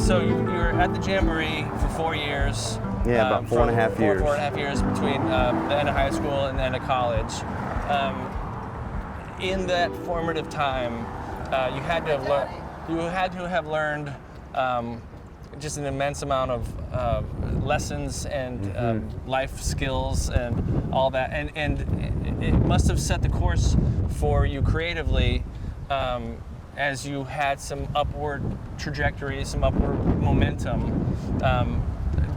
So you were at the Jamboree for 4 years. Yeah, about 4.5 years. 4.5 years between the end of high school and the end of college. In that formative time, you had to have learned just an immense amount of lessons and life skills and all that, and it must have set the course for you creatively as you had some upward trajectory, some upward momentum.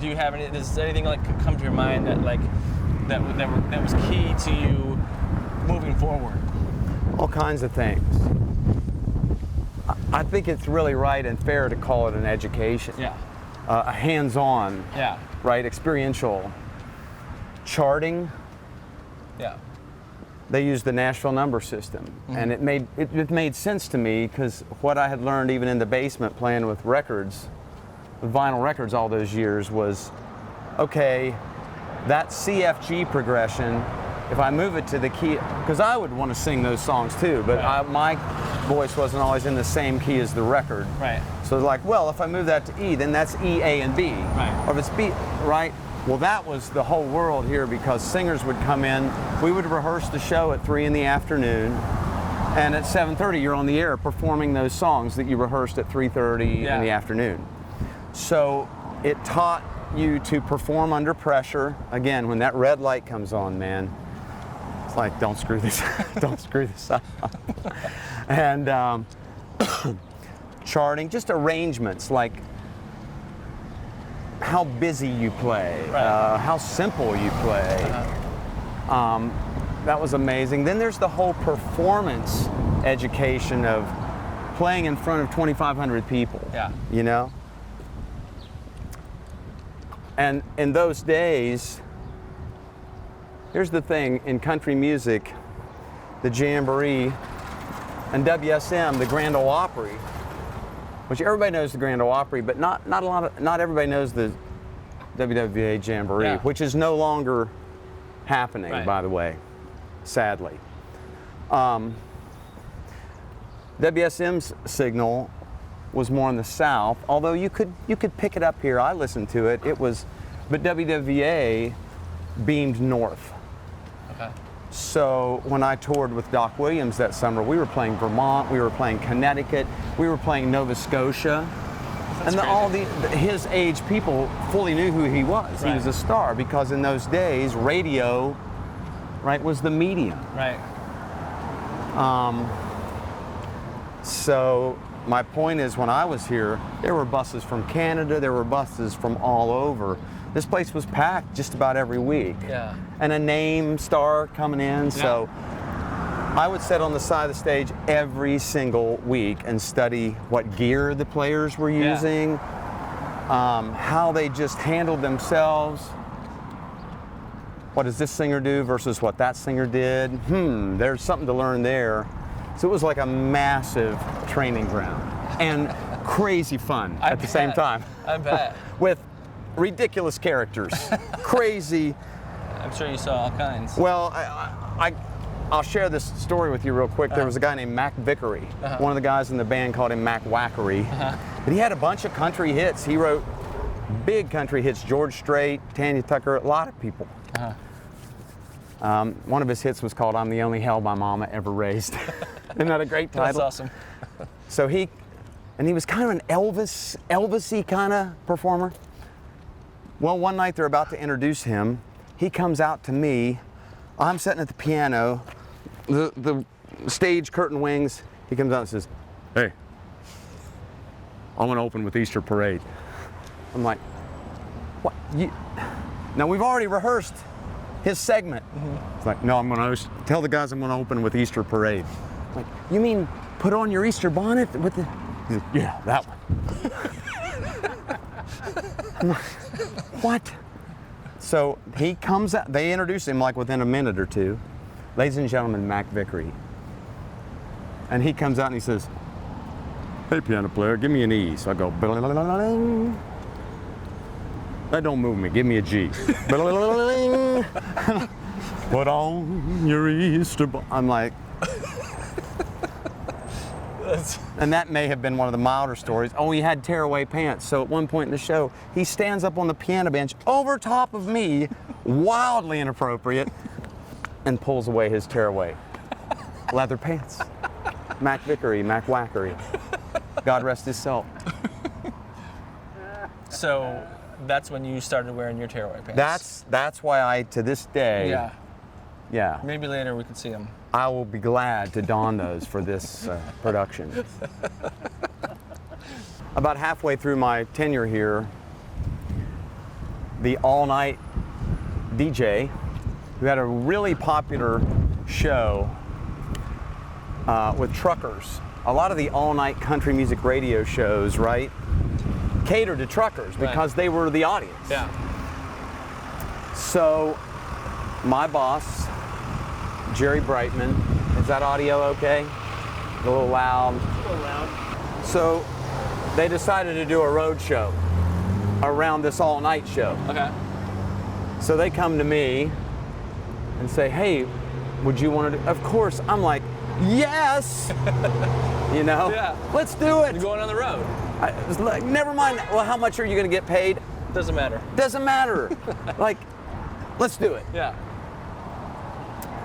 Do you have any? Does anything like come to your mind that that was key to you moving forward? All kinds of things. I think it's really right and fair to call it an education. Yeah. A hands-on. Yeah. Right, experiential. Charting. Yeah. They used the Nashville number system, and it made sense to me because what I had learned even in the basement playing with records, with vinyl records all those years was, okay, that CFG progression, if I move it to the key, because I would want to sing those songs too, but right. my voice wasn't always in the same key as the record. Right. So like, well, if I move that to E, then that's E, A, and B. Right. Or if it's B, right? Well, that was the whole world here because singers would come in. We would rehearse the show at 3 in the afternoon, and at 7:30 you're on the air performing those songs that you rehearsed at 3:30 in the afternoon. So it taught you to perform under pressure. Again, when that red light comes on, man, it's like, don't screw this, don't screw this up. And charting, just arrangements like how busy you play, right. How simple you play. That was amazing. Then there's the whole performance education of playing in front of 2,500 people. Yeah. You know? And in those days, here's the thing, in country music, the Jamboree and WSM, the Grand Ole Opry, which everybody knows the Grand Ole Opry, but not everybody knows the WWA Jamboree, which is no longer happening, right. by the way, sadly. WSM's signal was more in the south, although you could pick it up here. I listened to it. But WWA beamed north. Okay. So when I toured with Doc Williams that summer, we were playing Vermont, we were playing Connecticut, we were playing Nova Scotia. That's and his age people fully knew who he was. Right. He was a star because in those days, radio, right, was the medium. Right. So my point is, when I was here, there were buses from Canada, there were buses from all over. This place was packed just about every week. Yeah. And a name star coming in. Yeah. So I would sit on the side of the stage every single week and study what gear the players were using, how they just handled themselves. What does this singer do versus what that singer did? There's something to learn there. So it was like a massive training ground and crazy fun at the same time. I bet. With ridiculous characters, crazy. I'm sure you saw all kinds. Well, I'll share this story with you real quick. There was a guy named Mac Vickery. One of the guys in the band called him Mac Wackery. But he had a bunch of country hits. He wrote big country hits, George Strait, Tanya Tucker, a lot of people. One of his hits was called "I'm the Only Hell My Mama Ever Raised." Isn't that a great title? That's awesome. So he was kind of an Elvis-y kind of performer. Well, one night they're about to introduce him. He comes out to me. I'm sitting at the piano. The stage curtain wings. He comes out and says, "Hey, I want to open with Easter Parade." I'm like, "What? Now we've already rehearsed his segment." It's like, "No, I'm going to tell the guys I'm going to open with Easter Parade." I'm like, "You mean put on your Easter bonnet with the?" He's like, "Yeah, that one." I'm like, "What?" So he comes out, they introduce him like within a minute or two. "Ladies and gentlemen, Mac Vickery." And he comes out and he says, "Hey, piano player, give me an E." So I go, "Bling." That don't move me, give me a G. Bling. Put on your Easter bonnet. I'm like, And that may have been one of the milder stories. Oh, he had tearaway pants. So at one point in the show, he stands up on the piano bench over top of me, wildly inappropriate, and pulls away his tearaway leather pants. Mac Vickery, Mac Wackery. God rest his soul. So that's when you started wearing your tearaway pants. That's why I, to this day, yeah. Maybe later we can see them. I will be glad to don those for this production. About halfway through my tenure here, the all-night DJ, who had a really popular show with truckers. A lot of the all-night country music radio shows, right, catered to truckers because they were the audience. Yeah. So my boss, Jerry Brightman, is that audio okay? A little loud. A little loud. So they decided to do a road show around this all-night show. Okay. So they come to me and say, hey, would you want to do? Of course. I'm like, yes. You know? Yeah. Let's do it. You're going on the road. I was like, never mind. Well, how much are you going to get paid? Doesn't matter. Doesn't matter. Like, let's do it. Yeah.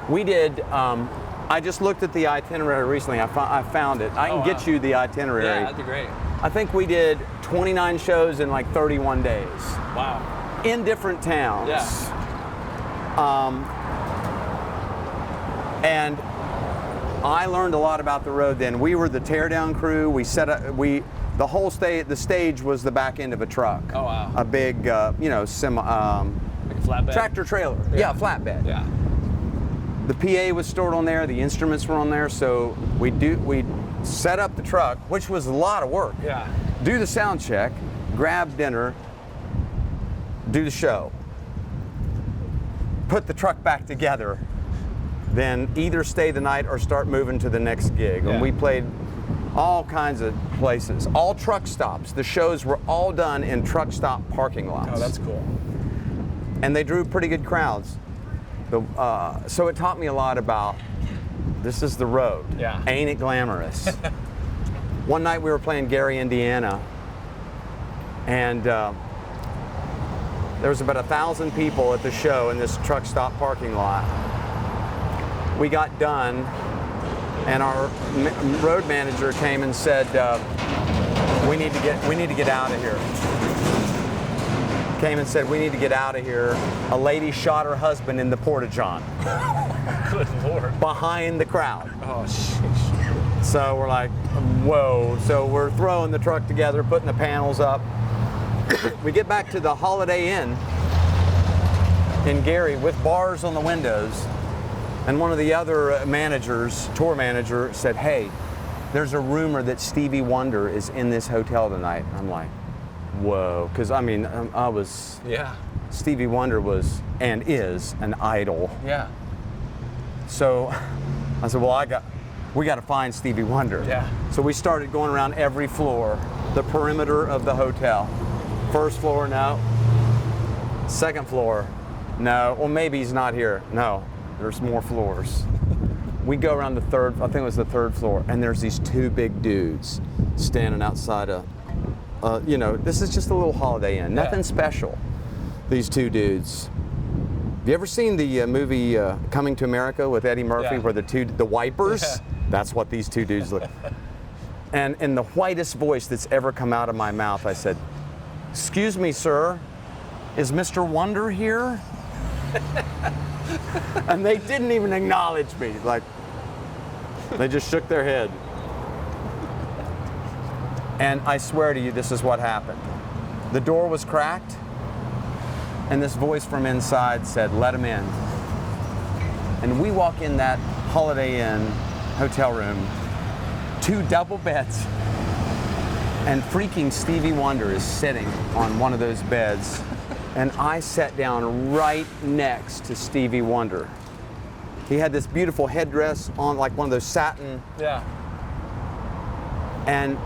We did, I just looked at the itinerary recently. I found it. I can get you the itinerary. Yeah, that'd be great. I think we did 29 shows in like 31 days. Wow. In different towns. Yeah. And I learned a lot about the road then. We were the teardown crew. We set up, the whole the stage was the back end of a truck. Oh, wow. A big, like a flatbed? tractor trailer. Yeah, flatbed. Yeah. The PA was stored on there, the instruments were on there, so we set up the truck, which was a lot of work. Yeah. Do the sound check, grab dinner, do the show, put the truck back together, then either stay the night or start moving to the next gig. Yeah. And we played all kinds of places, all truck stops. The shows were all done in truck stop parking lots. Oh, that's cool. And they drew pretty good crowds. So it taught me a lot about, this is the road. Yeah. Ain't it glamorous? One night we were playing Gary, Indiana, and there was about 1,000 people at the show in this truck stop parking lot. We got done, and our road manager came and said, we need to get out of here. Came and said, we need to get out of here. A lady shot her husband in the porta-john. Good Lord. Behind the crowd. Oh, sheesh. So we're like, whoa. So we're throwing the truck together, putting the panels up. We get back to the Holiday Inn in Gary with bars on the windows. And one of the other managers, tour manager, said, hey, there's a rumor that Stevie Wonder is in this hotel tonight. I'm like, whoa. Because I mean, Yeah. Stevie Wonder was and is an idol. Yeah. So I said, well, we got to find Stevie Wonder. Yeah. So we started going around every floor, the perimeter of the hotel. First floor, no. Second floor, no. Well, maybe he's not here. No, there's more floors. We go around the third, I think it was the third floor, and there's these two big dudes standing outside this is just a little Holiday Inn, nothing special. These two dudes. Have you ever seen the movie Coming to America with Eddie Murphy, where the wipers? Yeah. That's what these two dudes look. And in the whitest voice that's ever come out of my mouth, I said, "Excuse me, sir, is Mr. Wonder here?" And they didn't even acknowledge me. Like, they just shook their head. And I swear to you, this is what happened. The door was cracked, and this voice from inside said, "Let him in." And we walk in that Holiday Inn hotel room, 2 double beds, and freaking Stevie Wonder is sitting on one of those beds. And I sat down right next to Stevie Wonder. He had this beautiful headdress on, like one of those satin. Yeah. And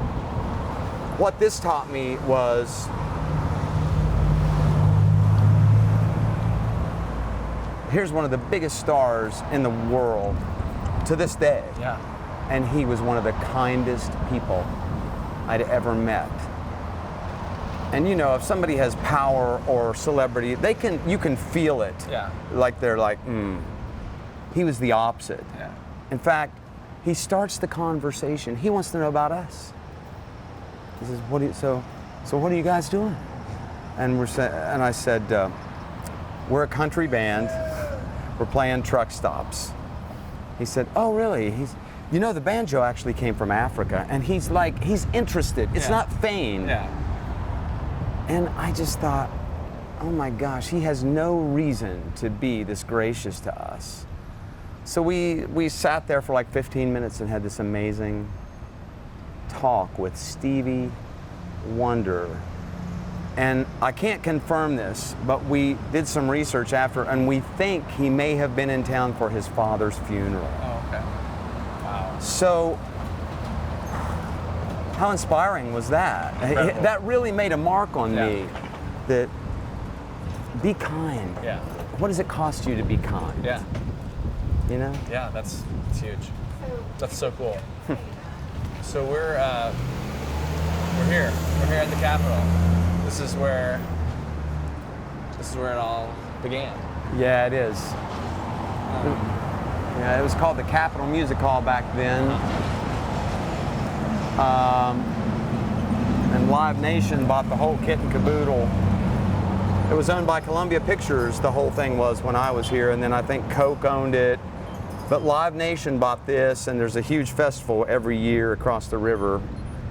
what this taught me was here's one of the biggest stars in the world to this day. Yeah. and he was one of the kindest people I'd ever met. And you know, if somebody has power or celebrity, you can feel it. Yeah. Like they're like, He was the opposite. Yeah. In fact, he starts the conversation. He wants to know about us. He says, so what are you guys doing? And I said, we're a country band. We're playing truck stops. He said, oh, really? You know, the banjo actually came from Africa, and he's interested. It's not feigned. Yeah. And I just thought, oh my gosh, he has no reason to be this gracious to us. So we sat there for like 15 minutes and had this amazing talk with Stevie Wonder. And I can't confirm this, but we did some research after, and we think he may have been in town for his father's funeral. Oh, okay. Wow. So, how inspiring was that? Incredible. That really made a mark on me. That be kind. Yeah. What does it cost you to be kind? Yeah. You know? Yeah, that's huge. That's so cool. So we're here. We're here at the Capitol. This is where it all began. Yeah, it is. Yeah, it was called the Capitol Music Hall back then. And Live Nation bought the whole kit and caboodle. It was owned by Columbia Pictures, the whole thing was, when I was here, and then I think Coke owned it. But Live Nation bought this, and there's a huge festival every year across the river.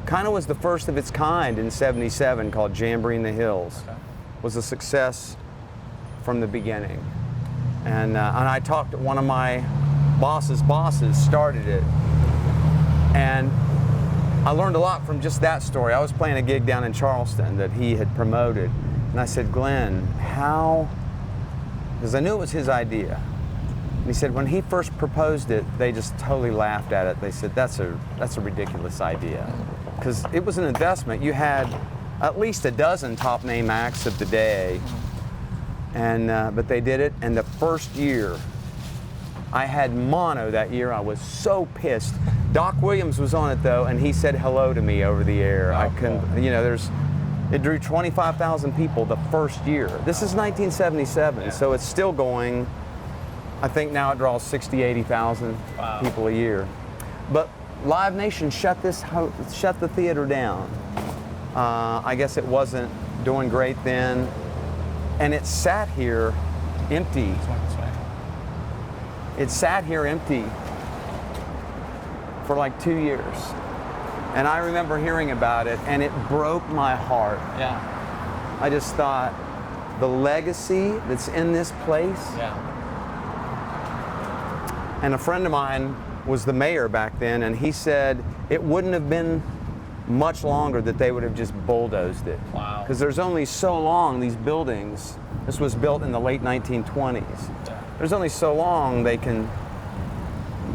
Kind of was the first of its kind in '77, called Jamboree in the Hills. Okay. Was a success from the beginning. And I talked to one of my boss's bosses, started it. And I learned a lot from just that story. I was playing a gig down in Charleston that he had promoted. And I said, Glenn, how, because I knew it was his idea. And he said, when he first proposed it, they just totally laughed at it. They said, that's a ridiculous idea. Because it was an investment. You had at least a dozen top name acts of the day. And but they did it, and the first year, I had mono that year. I was so pissed. Doc Williams was on it though, and he said hello to me over the air. I couldn't, you know, it drew 25,000 people the first year. This is 1977, so it's still going. I think now it draws 60, 80,000 people a year. But Live Nation shut the theater down. I guess it wasn't doing great then. And it sat here empty. It sat here empty for like 2 years. And I remember hearing about it, and it broke my heart. Yeah. I just thought, the legacy that's in this place. Yeah. And a friend of mine was the mayor back then, and he said it wouldn't have been much longer that they would have just bulldozed it. Wow. Because there's only so long these buildings, this was built in the late 1920s. Yeah. There's only so long they can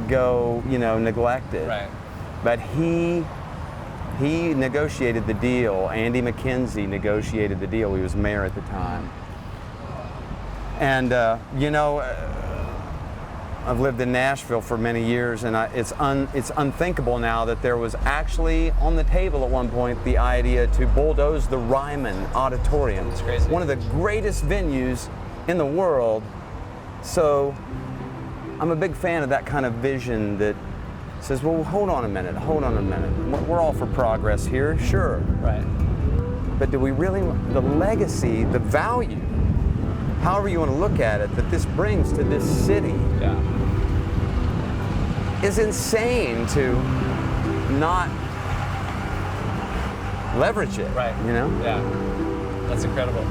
go, you know, neglected. Right. But he negotiated the deal. Andy McKenzie negotiated the deal. He was mayor at the time. And, you know, I've lived in Nashville for many years, and it's unthinkable now that there was actually on the table at one point the idea to bulldoze the Ryman Auditorium. It's crazy. One of the greatest venues in the world. So I'm a big fan of that kind of vision that says, well, hold on a minute. We're all for progress here, sure. Right. But do we really, the legacy, the value, however you want to look at it, that this brings to this city is insane to not leverage it. Right. You know? Yeah. That's incredible.